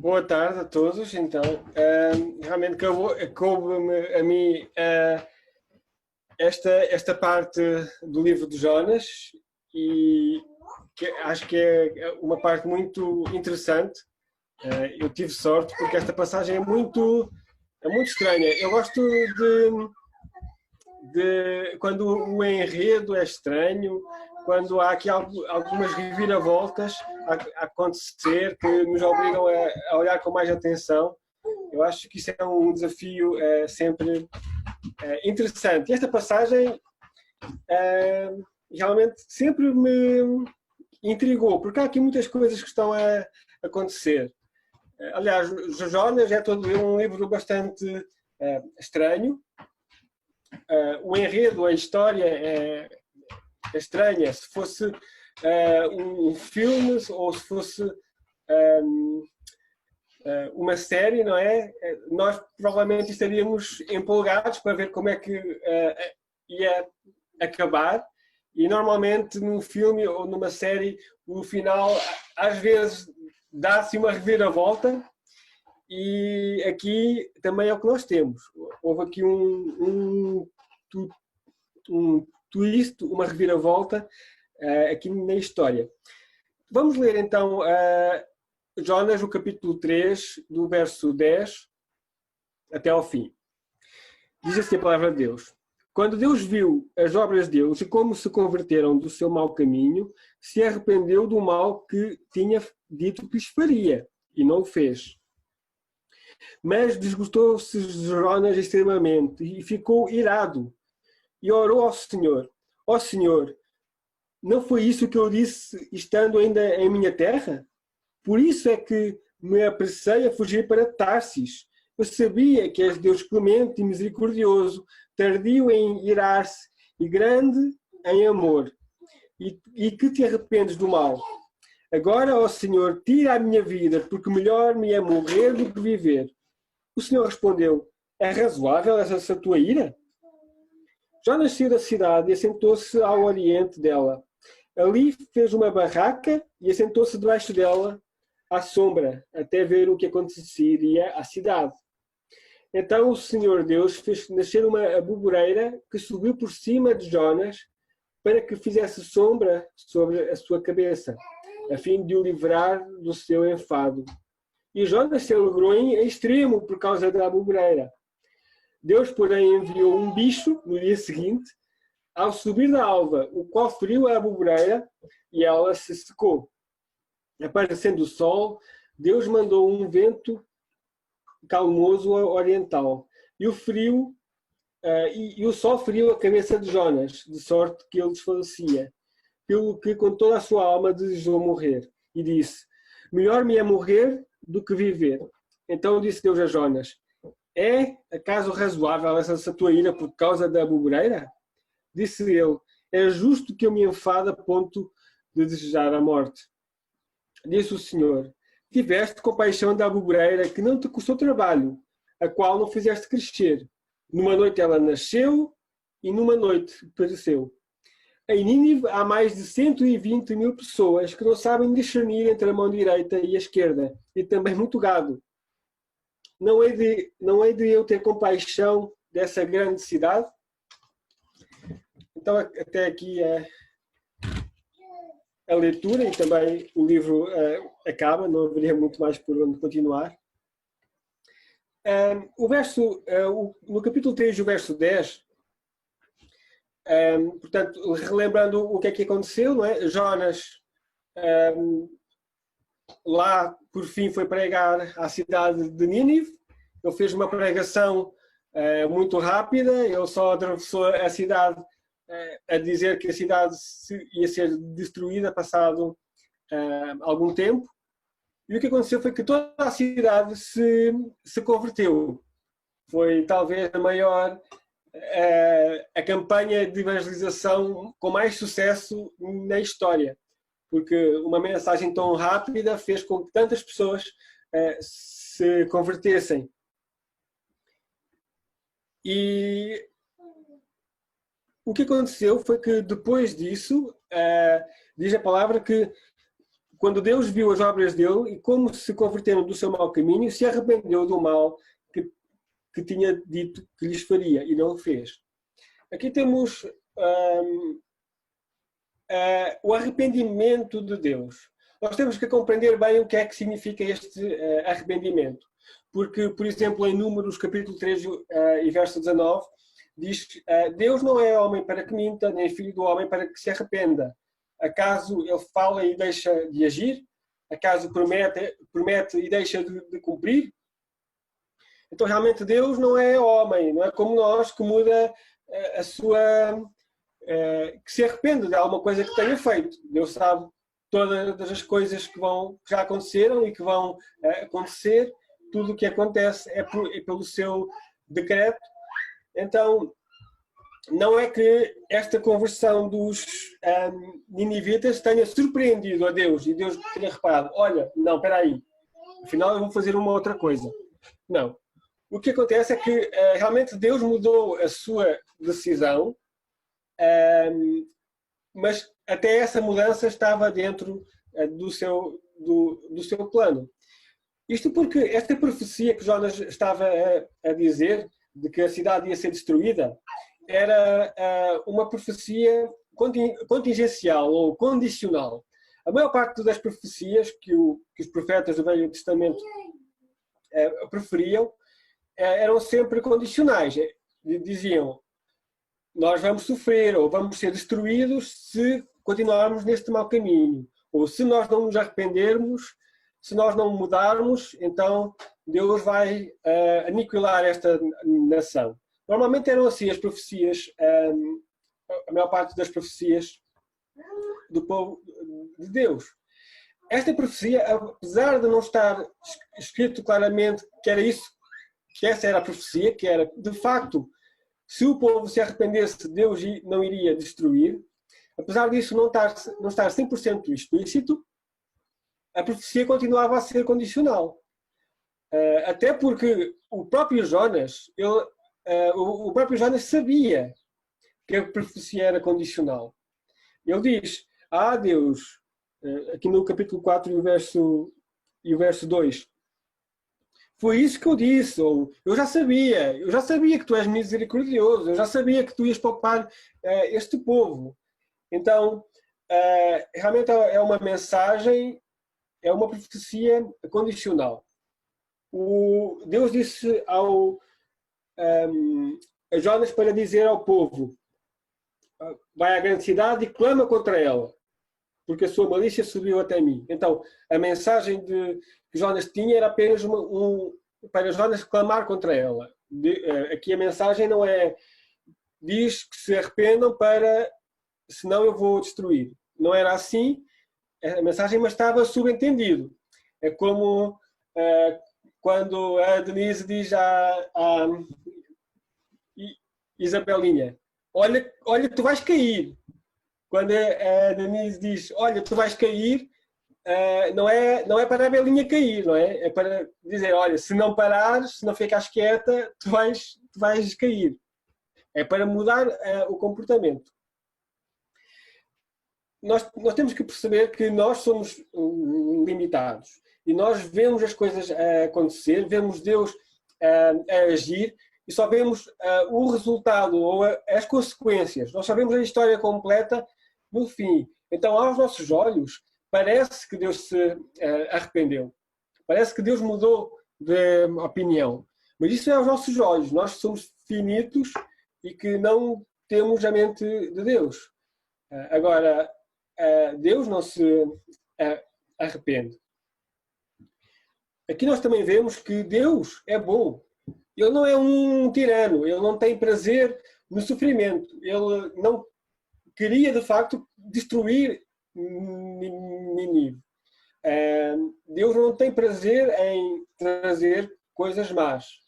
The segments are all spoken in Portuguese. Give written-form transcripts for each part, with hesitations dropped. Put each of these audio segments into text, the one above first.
Boa tarde a todos. Então, realmente coube-me a mim esta parte do livro de Jonas e acho que é uma parte muito interessante. Eu tive sorte porque esta passagem é muito estranha. Eu gosto de quando o enredo é estranho, quando há aqui algumas reviravoltas a acontecer que nos obrigam a olhar com mais atenção. Eu acho que isso é um desafio sempre interessante. E esta passagem realmente sempre me intrigou, porque há aqui muitas coisas que estão a acontecer. Aliás, Jonas é todo um livro bastante estranho. O enredo, a história é estranha. Se fosse um filme ou se fosse uma série, não é? Nós provavelmente estaríamos empolgados para ver como é que ia acabar. E normalmente num filme ou numa série o final às vezes dá-se uma reviravolta, e aqui também é o que nós temos. Houve aqui um twist, uma reviravolta aqui na história. Vamos ler então Jonas, o capítulo 3, do verso 10 até ao fim. Diz assim a palavra de Deus. Quando Deus viu as obras deles e como se converteram do seu mau caminho, se arrependeu do mal que tinha dito que lhes faria, e não o fez. Mas desgostou-se Jonas extremamente e ficou irado, e orou ao Senhor. Ó Senhor, não foi isso que eu disse estando ainda em minha terra? Por isso é que me apressei a fugir para Tarsis. Eu sabia que és Deus clemente e misericordioso, tardio em irar-se e grande em amor, e que te arrependes do mal. Agora, ó Senhor, tira a minha vida, porque melhor me é morrer do que viver. O Senhor respondeu, é razoável essa tua ira? Jonas saiu da cidade e assentou-se ao oriente dela. Ali fez uma barraca e assentou-se debaixo dela, à sombra, até ver o que aconteceria à cidade. Então o Senhor Deus fez nascer uma abuboreira que subiu por cima de Jonas para que fizesse sombra sobre a sua cabeça, a fim de o livrar do seu enfado. E Jonas se alegrou em extremo por causa da abuboreira. Deus, porém, enviou um bicho no dia seguinte, ao subir da alva, o qual feriu a abuboreira e ela se secou. Aparecendo o sol, Deus mandou um vento calmoso oriental, e o sol feriu a cabeça de Jonas, de sorte que ele desfalecia, pelo que com toda a sua alma desejou morrer, e disse, melhor me é morrer do que viver. Então disse Deus a Jonas, é acaso razoável essa tua ira por causa da abuboreira? Disse ele, é justo que eu me enfade a ponto de desejar a morte. Disse o Senhor, tiveste compaixão da abuboreira que não te custou trabalho, a qual não fizeste crescer. Numa noite ela nasceu e numa noite pereceu. Em Nínive há mais de 120.000 pessoas que não sabem discernir entre a mão direita e a esquerda, e também muito gado. Não hei de eu ter compaixão dessa grande cidade? Então, até aqui a leitura, e também o livro acaba, não haveria muito mais por onde continuar. No capítulo 3, o verso 10, portanto, relembrando o que é que aconteceu, não é? Jonas lá, por fim, foi pregar à cidade de Nínive. Ele fez uma pregação muito rápida, ele só atravessou a cidade a dizer que a cidade ia ser destruída passado algum tempo. E o que aconteceu foi que toda a cidade se converteu. Foi talvez a maior a campanha de evangelização com mais sucesso na história, porque uma mensagem tão rápida fez com que tantas pessoas se convertessem. E o que aconteceu foi que depois disso, diz a palavra que quando Deus viu as obras dele e como se converteram do seu mau caminho, se arrependeu do mal que tinha dito que lhes faria e não o fez. Aqui temos o arrependimento de Deus. Nós temos que compreender bem o que é que significa este arrependimento. Porque, por exemplo, em Números capítulo 3 e verso 19, diz: Deus não é homem para que minta, nem filho do homem para que se arrependa. Acaso ele fala e deixa de agir? Acaso promete e deixa de cumprir? Então, realmente, Deus não é homem, não é como nós, que muda a sua... que se arrepende de alguma coisa que tenha feito. Deus sabe todas as coisas que já aconteceram e que vão acontecer. Tudo o que acontece é pelo seu decreto. Então, não é que esta conversão dos ninivitas tenha surpreendido a Deus e Deus tenha reparado: olha, não, espera aí, afinal eu vou fazer uma outra coisa. Não. O que acontece é que realmente Deus mudou a sua decisão, mas até essa mudança estava dentro do seu plano. Isto porque esta profecia que Jonas estava a dizer, de que a cidade ia ser destruída, era uma profecia contingencial ou condicional. A maior parte das profecias que os profetas do Velho Testamento preferiam eram sempre condicionais. Diziam: nós vamos sofrer ou vamos ser destruídos se continuarmos neste mau caminho. Ou se nós não nos arrependermos, se nós não mudarmos, então Deus vai aniquilar esta nação. Normalmente eram assim as profecias, a maior parte das profecias do povo de Deus. Esta profecia, apesar de não estar escrito claramente que essa era a profecia, que era, de facto, se o povo se arrependesse, Deus não iria destruir, apesar disso não estar 100% explícito, a profecia continuava a ser condicional. Até porque o próprio Jonas sabia que a profecia era condicional. Ele diz: Deus, aqui no capítulo 4 e o verso 2, foi isso que eu disse, ou eu já sabia que tu és misericordioso, eu já sabia que tu ias poupar este povo. Então, realmente é uma mensagem, é uma profecia condicional. Deus disse a Jonas para dizer ao povo: vai à grande cidade e clama contra ela, porque a sua malícia subiu até mim. Então, a mensagem que Jonas tinha era apenas para Jonas clamar contra ela. Aqui a mensagem não é: diz que se arrependam senão eu vou destruir. Não era assim a mensagem, mas estava subentendido. É como quando a Denise diz à Isabelinha: olha, tu vais cair. Quando a Denise diz: olha, tu vais cair, não é para a belinha cair, não é? É para dizer: olha, se não parares, se não ficares quieta, tu vais cair. É para mudar o comportamento. Nós temos que perceber que nós somos limitados e nós vemos as coisas acontecer, vemos Deus a agir e só vemos o resultado ou as consequências. Nós só vemos a história completa no fim. Então, aos nossos olhos, parece que Deus se arrependeu. Parece que Deus mudou de opinião. Mas isso é aos nossos olhos. Nós somos finitos e que não temos a mente de Deus. Agora, Deus não se arrepende. Aqui nós também vemos que Deus é bom. Ele não é um tirano. Ele não tem prazer no sofrimento. Ele não queria, de facto, destruir Nínive. Deus não tem prazer em trazer coisas más.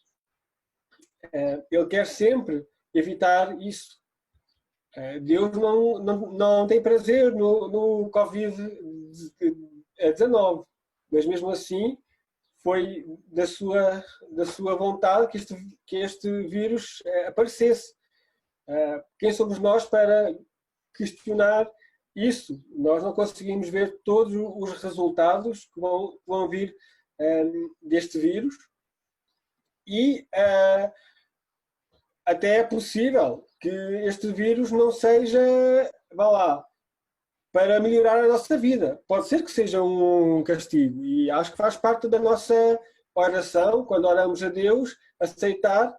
Ele quer sempre evitar isso. Deus não tem prazer no Covid-19, mas mesmo assim foi da sua vontade que este vírus aparecesse. Quem somos nós para questionar isso, nós não conseguimos ver todos os resultados que vão vir deste vírus e até é possível que este vírus não seja, vá lá, para melhorar a nossa vida. Pode ser que seja um castigo e acho que faz parte da nossa oração, quando oramos a Deus, aceitar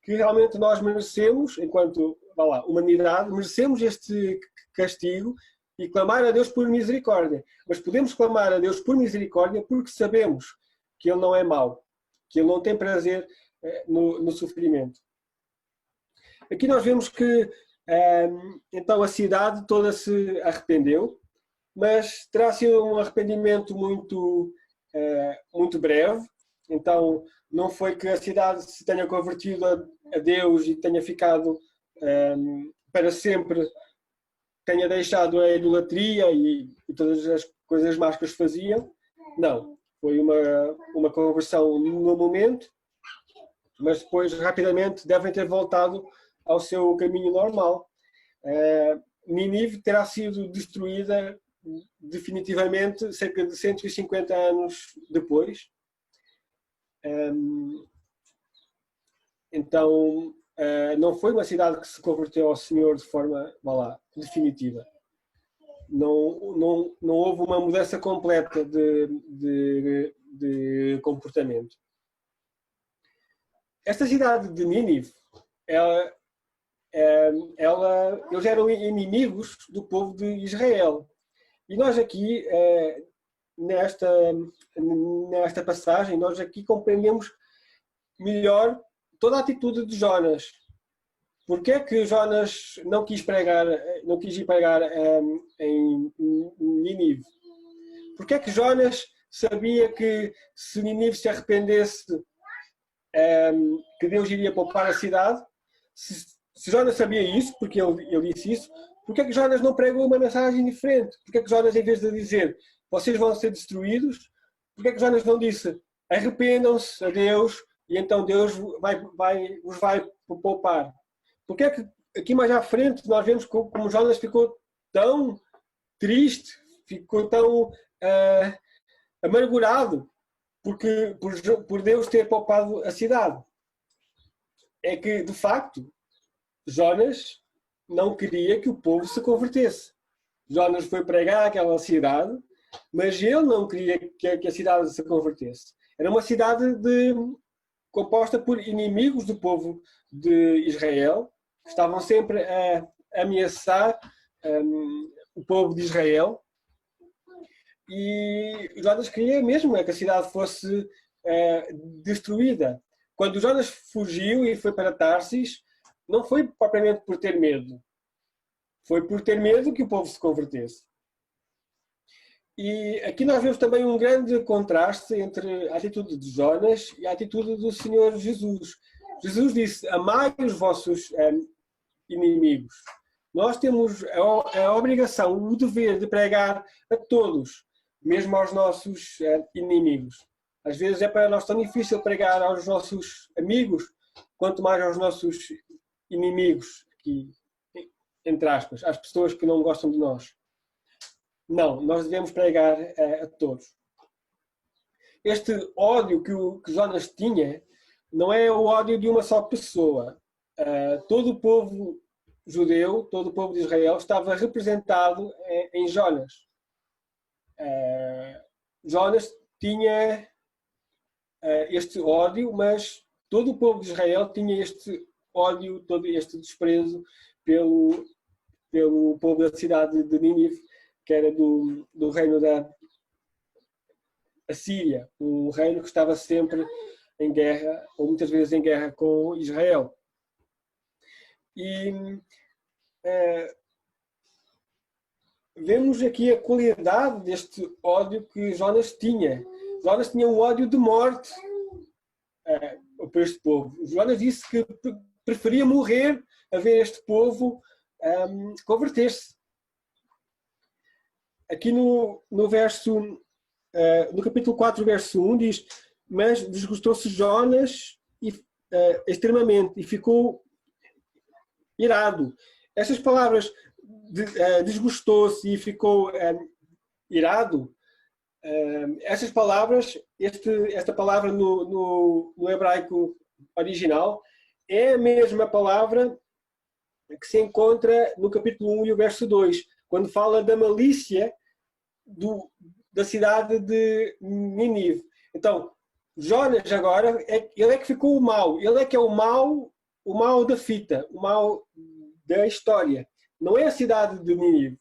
que realmente nós merecemos, enquanto, vá lá, humanidade, merecemos este castigo e clamar a Deus por misericórdia. Mas podemos clamar a Deus por misericórdia porque sabemos que Ele não é mau, que Ele não tem prazer no sofrimento. Aqui nós vemos que então a cidade toda se arrependeu, mas terá sido um arrependimento muito breve. Então não foi que a cidade se tenha convertido a Deus e tenha ficado para sempre, tenha deixado a idolatria e todas as coisas más que eles faziam. Não, foi uma conversão no momento, mas depois rapidamente devem ter voltado ao seu caminho normal. Nínive terá sido destruída definitivamente cerca de 150 anos depois. Então, não foi uma cidade que se converteu ao Senhor de forma, vá lá, definitiva. Não houve uma mudança completa de comportamento. Esta cidade de Nínive, eles eram inimigos do povo de Israel. E nós aqui, nesta passagem, nós aqui compreendemos melhor toda a atitude de Jonas. Porquê é que Jonas não quis ir pregar em Nínive? Porquê é que Jonas sabia que se Nínive se arrependesse, que Deus iria poupar a cidade? Se Jonas sabia isso, porque ele disse isso, porquê é que Jonas não pregou uma mensagem diferente? Porquê é que Jonas, em vez de dizer vocês vão ser destruídos, porquê é que Jonas não disse arrependam-se a Deus e então Deus vos vai poupar? Porquê é que aqui mais à frente nós vemos como Jonas ficou tão triste, ficou tão amargurado por Deus ter poupado a cidade? É que, de facto, Jonas não queria que o povo se convertesse. Jonas foi pregar àquela cidade, mas ele não queria que a cidade se convertesse. Era uma cidade composta por inimigos do povo de Israel, que estavam sempre a ameaçar o povo de Israel. E Jonas queria mesmo que a cidade fosse destruída. Quando Jonas fugiu e foi para Tarsis, não foi propriamente por ter medo. Foi por ter medo que o povo se convertesse. E aqui nós vemos também um grande contraste entre a atitude de Jonas e a atitude do Senhor Jesus. Jesus disse, amai os vossos inimigos. Nós temos a obrigação, o dever de pregar a todos, mesmo aos nossos inimigos. Às vezes é para nós tão difícil pregar aos nossos amigos, quanto mais aos nossos inimigos, aqui, entre aspas, às pessoas que não gostam de nós. Não, nós devemos pregar a todos. Este ódio que Jonas tinha não é o ódio de uma só pessoa. Todo o povo judeu, todo o povo de Israel estava representado em Jonas. Jonas tinha este ódio, mas todo o povo de Israel tinha este ódio, todo este desprezo pelo povo da cidade de Nínive, que era do reino da Assíria, um reino que estava sempre em guerra, ou muitas vezes em guerra com Israel. E vemos aqui a qualidade deste ódio que Jonas tinha. Jonas tinha um ódio de morte por este povo. Jonas disse que preferia morrer a ver este povo converter-se. Aqui no capítulo 4, verso 1, diz: mas desgostou-se Jonas extremamente e ficou irado. Estas palavras desgostou-se e ficou irado, estas palavras, esta palavra no hebraico original é a mesma palavra que se encontra no capítulo 1 e o verso 2, quando fala da malícia da cidade de Nínive. Então, Jonas agora, ele é que ficou o mau, ele é que é o mau da fita, o mau da história. Não é a cidade de Nínive.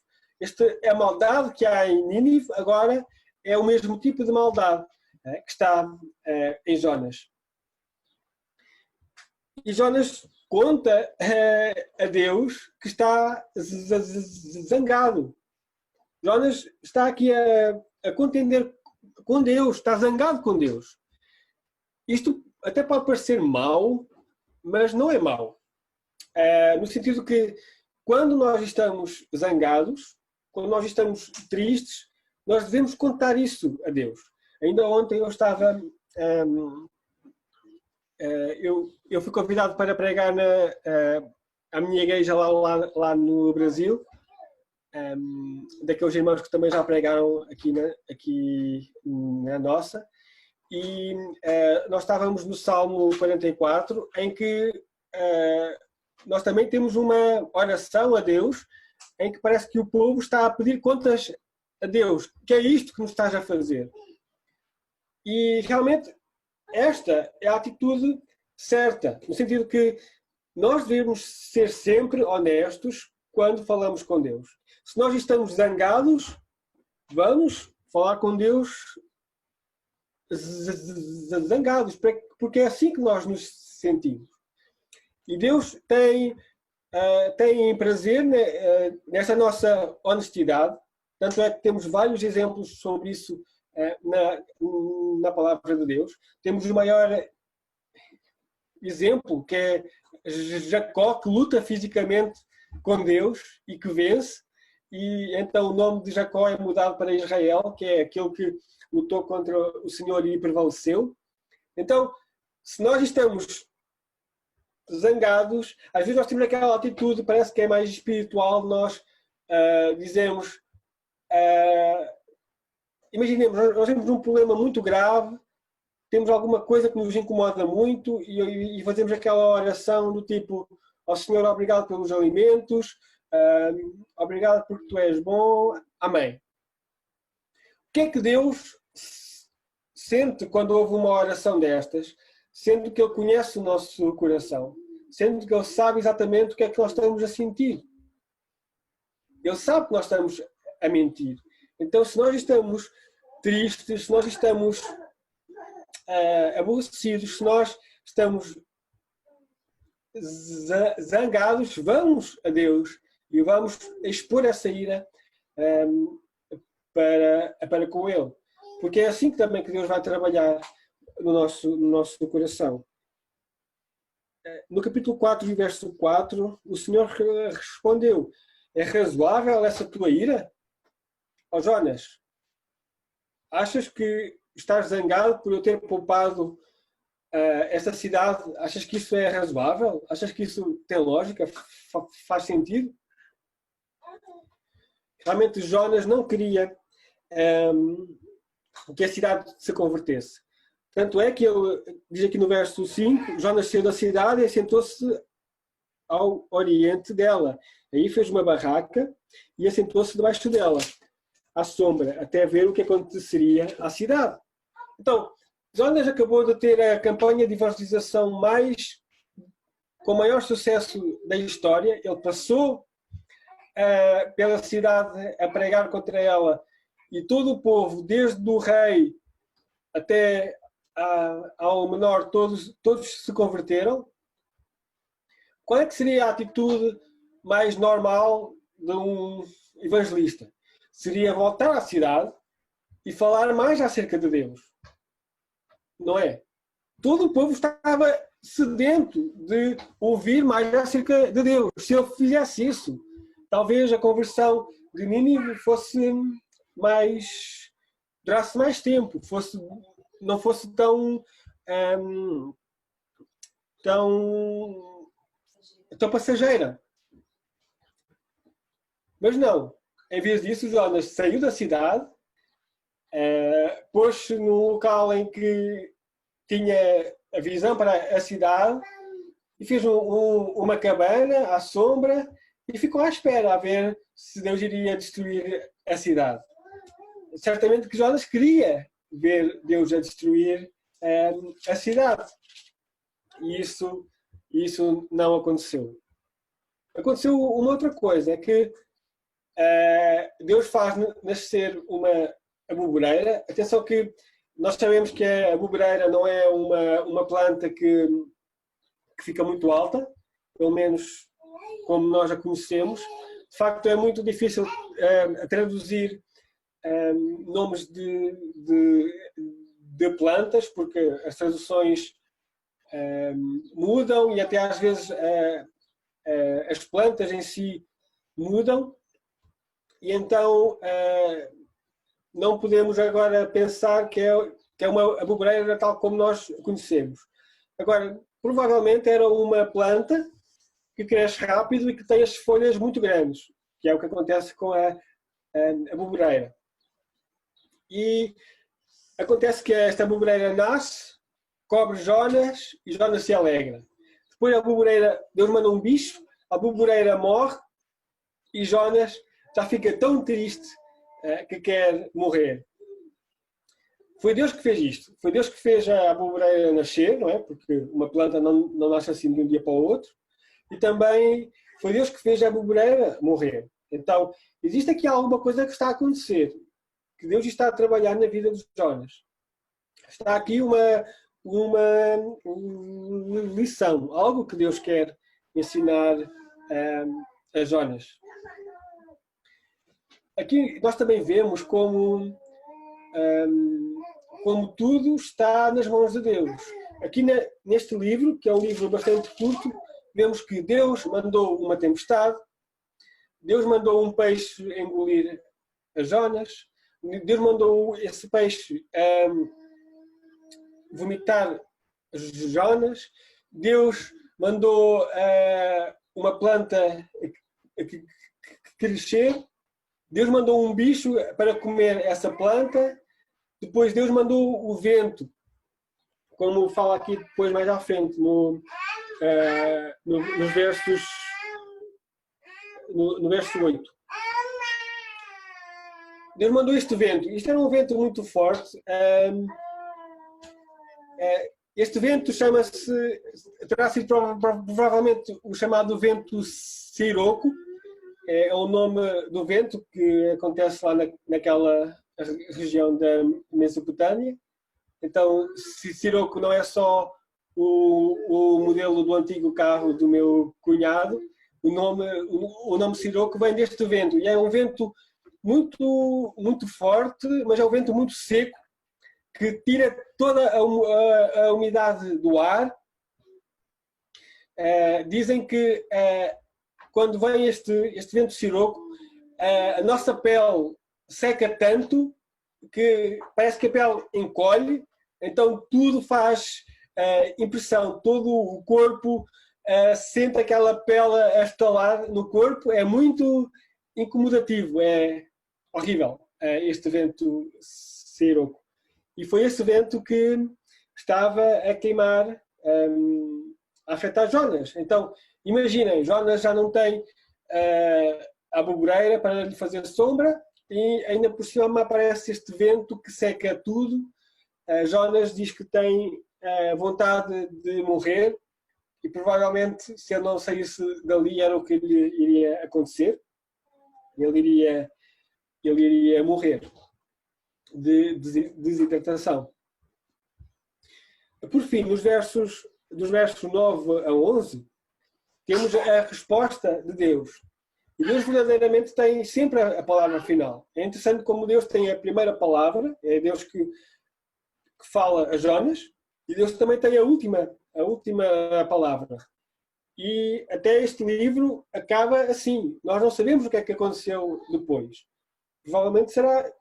A maldade que há em Nínive agora é o mesmo tipo de maldade que está em Jonas. E Jonas conta a Deus que está zangado. Jonas está aqui a contender com Deus, está zangado com Deus. Isto até pode parecer mau, mas não é mau. No sentido que quando nós estamos zangados, quando nós estamos tristes, nós devemos contar isso a Deus. Ainda ontem eu estava... eu fui convidado para pregar a minha igreja lá no Brasil, daqueles irmãos que também já pregaram aqui na nossa, e nós estávamos no Salmo 44, em que nós também temos uma oração a Deus, em que parece que o povo está a pedir contas a Deus, que é isto que nos estás a fazer. E realmente esta é a atitude certa, no sentido que nós devemos ser sempre honestos quando falamos com Deus. Se nós estamos zangados, vamos falar com Deus zangados, porque é assim que nós nos sentimos. E Deus tem prazer nessa nossa honestidade, tanto é que temos vários exemplos sobre isso na palavra de Deus. Temos o maior exemplo, que é Jacó, que luta fisicamente com Deus e que vence, e então o nome de Jacó é mudado para Israel, que é aquele que lutou contra o Senhor e prevaleceu. Então, se nós estamos zangados, às vezes nós temos aquela atitude, parece que é mais espiritual, nós dizemos, imaginemos, nós temos um problema muito grave, temos alguma coisa que nos incomoda muito e fazemos aquela oração do tipo: ó Senhor, obrigado pelos alimentos, obrigado porque tu és bom, amém. O que é que Deus sente quando houve uma oração destas, sendo que Ele conhece o nosso coração, sendo que Ele sabe exatamente o que é que nós estamos a sentir? Ele sabe que nós estamos a mentir. Então, se nós estamos tristes, se nós estamos aborrecidos, se nós estamos zangados, vamos a Deus e vamos expor essa ira para com Ele. Porque é assim que também que Deus vai trabalhar no nosso coração. No capítulo 4, verso 4, o Senhor respondeu: é razoável essa tua ira? Ó Jonas, achas que estás zangado por eu ter poupado esta cidade? Achas que isso é razoável? Achas que isso tem lógica? Faz sentido? Realmente Jonas não queria que a cidade se convertesse. Tanto é que ele diz aqui no verso 5, Jonas saiu da cidade e assentou-se ao oriente dela. Aí fez uma barraca e assentou-se debaixo dela, à sombra, até ver o que aconteceria à cidade. Então, Jonas acabou de ter a campanha de evangelização com maior sucesso da história. Ele passou pela cidade a pregar contra ela e todo o povo, desde o rei até ao menor, todos se converteram. Qual é que seria a atitude mais normal de um evangelista? Seria voltar à cidade e falar mais acerca de Deus. Não é? Todo o povo estava sedento de ouvir mais acerca de Deus. Se ele fizesse isso, talvez a conversão de Nínive durasse mais tempo, não fosse tão passageira. Mas não. Em vez disso, Jonas saiu da cidade, pôs-se num local em que tinha a visão para a cidade e fez uma cabana à sombra e ficou à espera a ver se Deus iria destruir a cidade. Certamente que Jonas queria ver Deus a destruir a cidade. E isso não aconteceu. Aconteceu uma outra coisa, é que Deus faz nascer uma aboboreira. Atenção que nós sabemos que a aboboreira não é uma planta que fica muito alta, pelo menos como nós a conhecemos. De facto, é muito difícil traduzir nomes de plantas, porque as traduções mudam e até às vezes as plantas em si mudam. E então não podemos agora pensar que é uma aboboreira tal como nós conhecemos. Agora, provavelmente era uma planta que cresce rápido e que tem as folhas muito grandes, que é o que acontece com a aboboreira. E acontece que esta aboboreira nasce, cobre Jonas e Jonas se alegra. Depois a aboboreira, Deus manda um bicho, a aboboreira morre e Jonas já fica tão triste que quer morrer. Foi Deus que fez isto. Foi Deus que fez a aboboreira nascer, não é? Porque uma planta não nasce assim de um dia para o outro. E também foi Deus que fez a aboboreira morrer. Então, existe aqui alguma coisa que está a acontecer. Que Deus está a trabalhar na vida de Jonas. Está aqui uma lição. Algo que Deus quer ensinar a Jonas. Aqui nós também vemos como tudo está nas mãos de Deus. Aqui neste livro, que é um livro bastante curto, vemos que Deus mandou uma tempestade, Deus mandou um peixe engolir a Jonas, Deus mandou esse peixe vomitar Jonas, Deus mandou uma planta crescer, Deus mandou um bicho para comer essa planta, depois Deus mandou o vento, como fala aqui depois mais à frente, nos versos, no verso 8. Deus mandou este vento. Isto era um vento muito forte. Este vento chama-se, terá sido provavelmente o chamado vento Siroco. É o nome do vento que acontece lá naquela região da Mesopotâmia. Então, Siroco não é só o modelo do antigo carro do meu cunhado. O nome Siroco vem deste vento. E é um vento muito, muito forte, mas é um vento muito seco, que tira toda a umidade do ar. Dizem que quando vem este vento Siroco, a nossa pele seca tanto que parece que a pele encolhe, então tudo faz impressão, todo o corpo sente aquela pele a estalar no corpo, é muito incomodativo, é horrível este vento Siroco. E foi esse vento que estava a queimar, a afetar Jonas. Então, imaginem, Jonas já não tem a aboboreira para lhe fazer sombra e ainda por cima aparece este vento que seca tudo. Jonas diz que tem vontade de morrer e provavelmente se ele não saísse dali era o que lhe iria acontecer. Ele iria morrer de desidratação. Por fim, dos versos 9 a 11, temos a resposta de Deus. E Deus verdadeiramente tem sempre a palavra final. É interessante como Deus tem a primeira palavra, é Deus que fala a Jonas, e Deus também tem a última palavra. E até este livro acaba assim. Nós não sabemos o que é que aconteceu depois. Provavelmente será...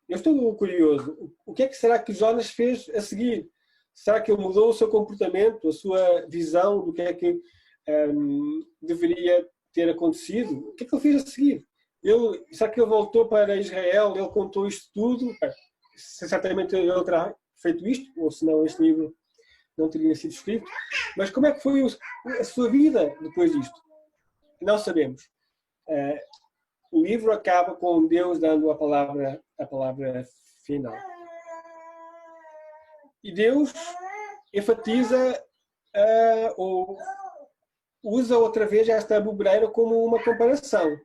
Eu estou curioso. O que é que será que Jonas fez a seguir? Será que ele mudou o seu comportamento, a sua visão do que é que deveria ter acontecido? O que é que ele fez a seguir? Só que ele voltou para Israel, ele contou isto tudo. Certamente ele terá feito isto, ou senão este livro não teria sido escrito. Mas como é que foi a sua vida depois disto? Não sabemos. O livro acaba com Deus dando a palavra final. E Deus enfatiza ou usa outra vez esta bobreira como uma comparação.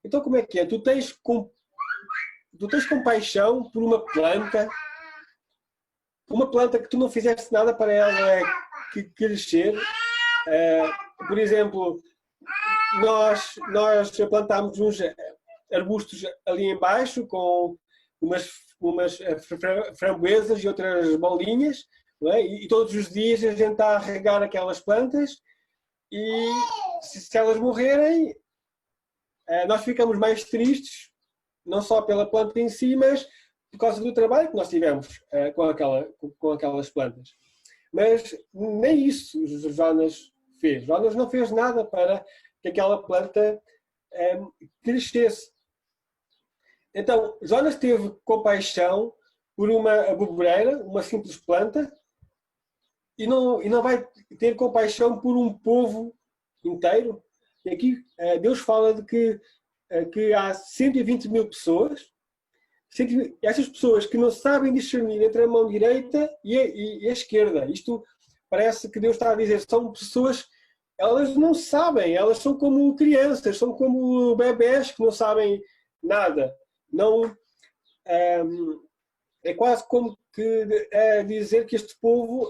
Então como é que é? Tu tens compaixão por uma planta que tu não fizeste nada para ela crescer. Por exemplo, nós plantámos uns arbustos ali embaixo com umas framboesas e outras bolinhas, não é? E todos os dias a gente está a regar aquelas plantas e se elas morrerem, nós ficamos mais tristes, não só pela planta em si, mas por causa do trabalho que nós tivemos com aquelas plantas. Mas nem isso Jonas fez. Jonas não fez nada para que aquela planta crescesse. Então, Jonas teve compaixão por uma abobreira, uma simples planta, e não vai ter compaixão por um povo inteiro. E aqui Deus fala de que há 120 mil pessoas, essas pessoas que não sabem discernir entre a mão direita e a esquerda. Isto parece que Deus está a dizer, são pessoas, elas não sabem, elas são como crianças, são como bebés que não sabem nada. Não, é quase como que dizer que este povo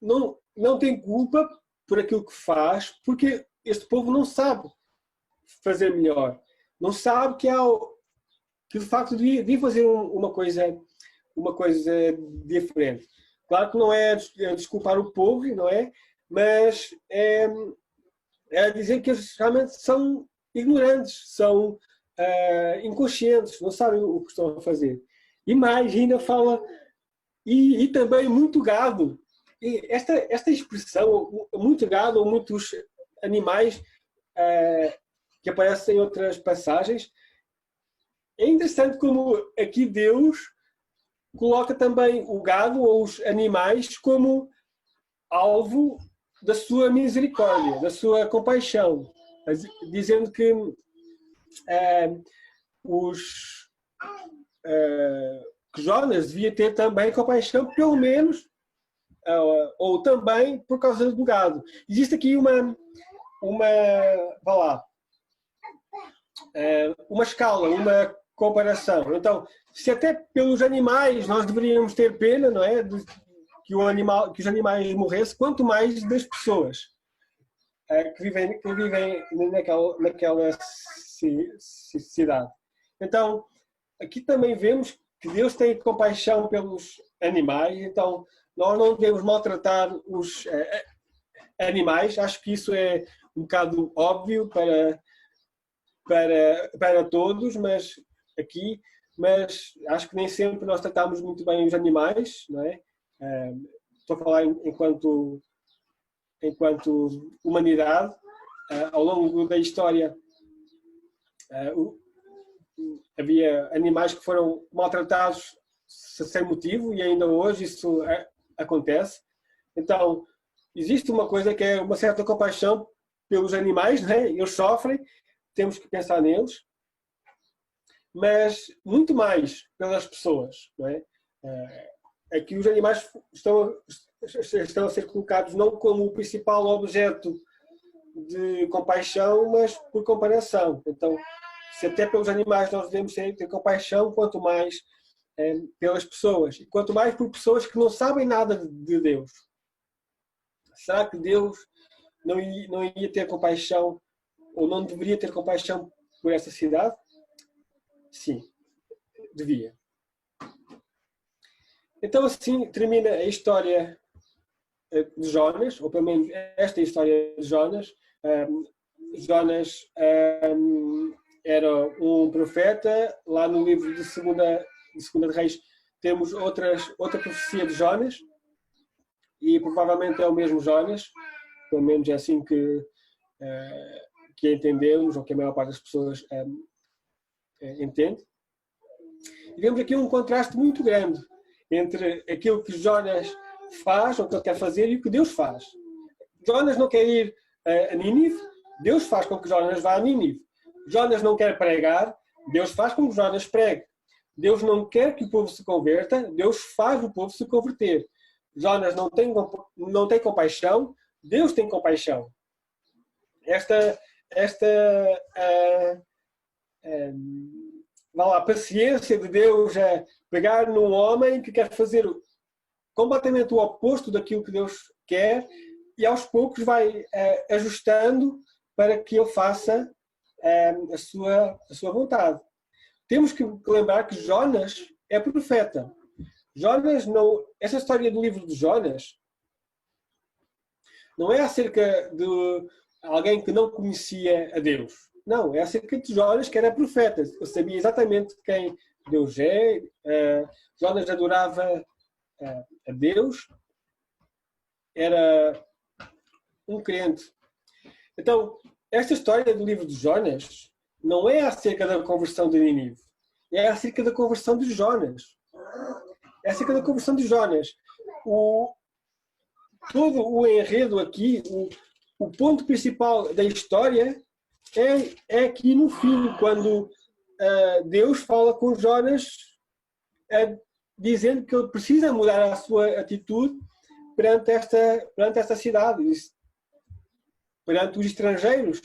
não tem culpa por aquilo que faz, porque este povo não sabe fazer melhor. Não sabe que de facto devia fazer uma coisa diferente. Claro que não é desculpar o povo, não é? Mas é dizer que eles realmente são ignorantes, são inconscientes, não sabem o que estão a fazer. E mais, ainda fala, e também muito gado. E esta expressão, muito gado ou muitos animais que aparecem em outras passagens, é interessante como aqui Deus coloca também o gado ou os animais como alvo da sua misericórdia, da sua compaixão, dizendo que que Jonas devia ter também compaixão, pelo menos, ou também por causa do gado. Existe aqui uma escala, uma comparação. Então, se até pelos animais nós deveríamos ter pena, não é? Que os animais morressem, quanto mais das pessoas que vivem naquela cidade. Então, aqui também vemos que Deus tem compaixão pelos animais, então nós não devemos maltratar os animais. Acho que isso é um bocado óbvio para todos, mas acho que nem sempre nós tratamos muito bem os animais, não é? Estou a falar enquanto humanidade. Ao longo da história havia animais que foram maltratados sem motivo e ainda hoje isso acontece. Então, existe uma coisa que é uma certa compaixão pelos animais, não é? Eles sofrem, temos que pensar neles, mas muito mais pelas pessoas, não é? Aqui os animais estão a ser colocados não como o principal objeto de compaixão, mas por comparação. Então, se até pelos animais nós devemos ter compaixão, quanto mais pelas pessoas. E quanto mais por pessoas que não sabem nada de Deus. Será que Deus não ia ter compaixão, ou não deveria ter compaixão por essa cidade? Sim, devia. Então assim termina a história de Jonas, ou pelo menos esta história de Jonas. Jonas era um profeta. Lá no livro de Segunda de Reis temos outra profecia de Jonas, e provavelmente é o mesmo Jonas, pelo menos é assim que entendemos, ou que a maior parte das pessoas Entende? E vemos aqui um contraste muito grande entre aquilo que Jonas faz, ou que ele quer fazer, e o que Deus faz. Jonas não quer ir a Nínive, Deus faz com que Jonas vá a Nínive. Jonas não quer pregar, Deus faz com que Jonas pregue. Deus não quer que o povo se converta, Deus faz o povo se converter. Jonas não tem compaixão, Deus tem compaixão. A paciência de Deus é pegar num homem que quer fazer completamente o oposto daquilo que Deus quer e aos poucos vai ajustando para que ele faça a sua vontade. Temos que lembrar que Jonas é profeta. Jonas não... Essa história do livro de Jonas não é acerca de alguém que não conhecia a Deus. Não, é acerca de Jonas, que era profeta. Eu sabia exatamente quem Deus é. Jonas adorava a Deus. Era um crente. Então, esta história do livro de Jonas não é acerca da conversão de Nínive. É acerca da conversão de Jonas. É acerca da conversão de Jonas. Todo o enredo aqui, o ponto principal da história é aqui no fim, quando Deus fala com Jonas dizendo que ele precisa mudar a sua atitude perante esta cidade, perante os estrangeiros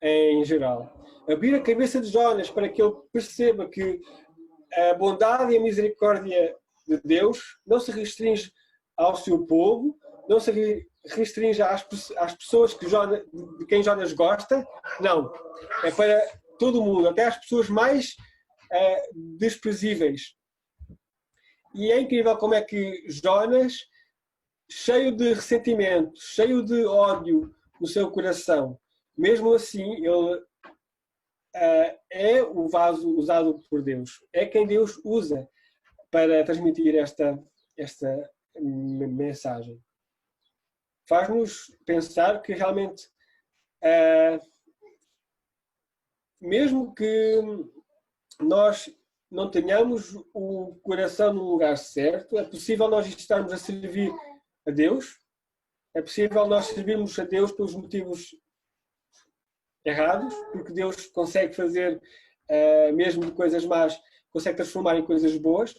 em geral. Abrir a cabeça de Jonas para que ele perceba que a bondade e a misericórdia de Deus não se restringe ao seu povo, não se restringe às pessoas de quem Jonas gosta, não. É para todo mundo, até às pessoas mais desprezíveis. E é incrível como é que Jonas, cheio de ressentimento, cheio de ódio no seu coração, mesmo assim, ele é o vaso usado por Deus. É quem Deus usa para transmitir esta mensagem. Faz-nos pensar que realmente, mesmo que nós não tenhamos o coração no lugar certo, é possível nós estarmos a servir a Deus, é possível nós servirmos a Deus pelos motivos errados, porque Deus consegue fazer, mesmo de coisas más, consegue transformar em coisas boas.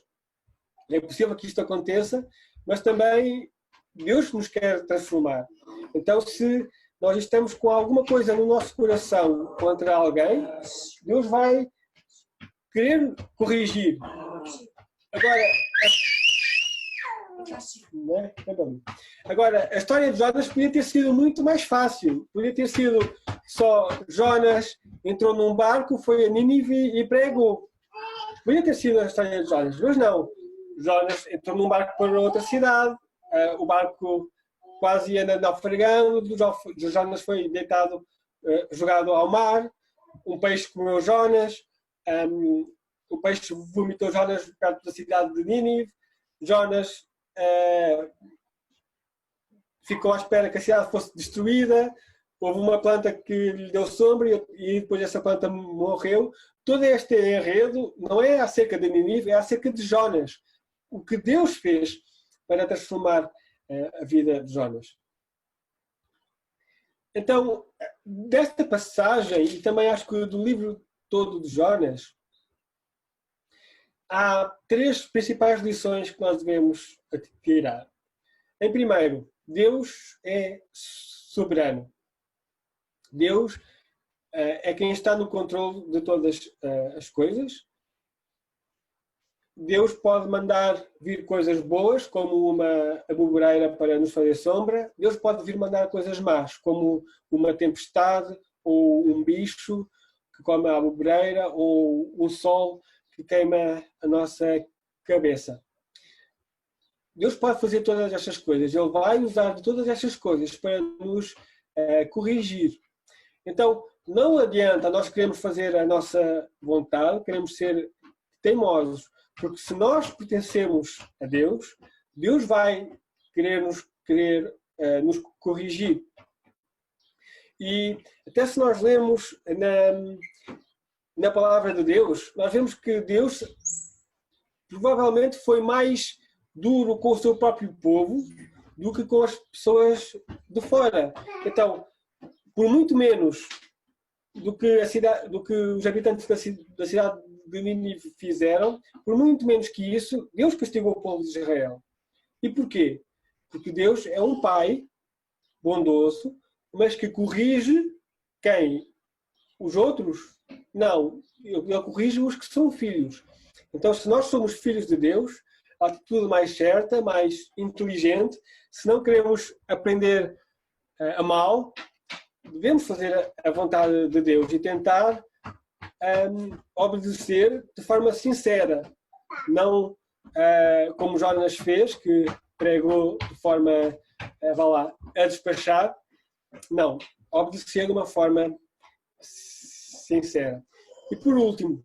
É possível que isto aconteça, mas também Deus nos quer transformar. Então, se nós estamos com alguma coisa no nosso coração contra alguém, Deus vai querer corrigir. Agora, a história de Jonas podia ter sido muito mais fácil. Podia ter sido só Jonas entrou num barco, foi a Nínive e pregou. Podia ter sido a história de Jonas, mas não. Jonas entrou num barco para outra cidade, o barco quase ia naufragando, Jonas foi deitado, jogado ao mar, um peixe comeu Jonas, o peixe vomitou Jonas perto da cidade de Nínive, Jonas ficou à espera que a cidade fosse destruída, houve uma planta que lhe deu sombra e depois essa planta morreu. Todo este enredo não é acerca de Nínive, é acerca de Jonas. O que Deus fez para transformar a vida de Jonas. Então, desta passagem, e também acho que do livro todo de Jonas, há 3 principais lições que nós devemos tirar. Em primeiro, Deus é soberano. Deus é quem está no controle de todas as coisas. Deus pode mandar vir coisas boas, como uma aboboreira para nos fazer sombra. Deus pode vir mandar coisas más, como uma tempestade, ou um bicho que come a aboboreira, ou um sol que queima a nossa cabeça. Deus pode fazer todas estas coisas. Ele vai usar todas estas coisas para nos corrigir. Então, não adianta nós queremos fazer a nossa vontade, queremos ser teimosos, porque se nós pertencemos a Deus, Deus vai querer nos corrigir. E até se nós lemos na palavra de Deus, nós vemos que Deus provavelmente foi mais duro com o seu próprio povo do que com as pessoas de fora. Então, por muito menos do que os habitantes da cidade de Nínive fizeram, por muito menos que isso, Deus castigou o povo de Israel. E porquê? Porque Deus é um pai bondoso, mas que corrige quem? Os outros? Não. Ele corrige os que são filhos. Então, se nós somos filhos de Deus, a atitude mais certa, mais inteligente, se não queremos aprender a mal, devemos fazer a vontade de Deus e tentar obedecer de forma sincera. Não como Jonas fez, que pregou de forma a despachar. Não, obedecer de uma forma sincera. E por último,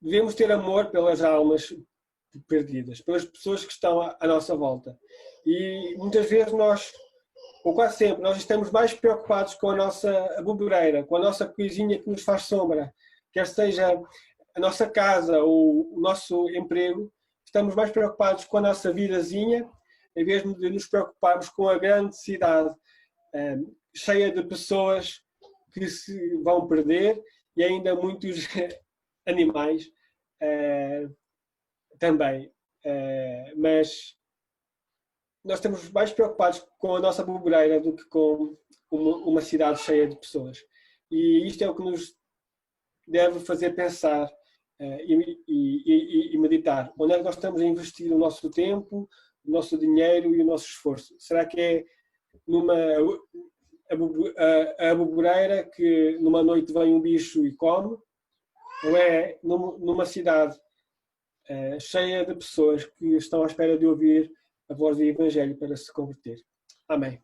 devemos ter amor pelas almas perdidas, pelas pessoas que estão à nossa volta. E muitas vezes nós, ou quase sempre, nós estamos mais preocupados com a nossa aboboreira, com a nossa coisinha que nos faz sombra, quer seja a nossa casa ou o nosso emprego. Estamos mais preocupados com a nossa vidazinha, em vez de nos preocuparmos com a grande cidade cheia de pessoas que se vão perder e ainda muitos animais também. Mas nós estamos mais preocupados com a nossa bobeira do que com uma cidade cheia de pessoas. E isto é o que nos deve fazer pensar e meditar. Onde é que nós estamos a investir o nosso tempo, o nosso dinheiro e o nosso esforço? Será que é numa aboboreira que numa noite vem um bicho e come? Ou é numa cidade cheia de pessoas que estão à espera de ouvir a voz do Evangelho para se converter? Amém.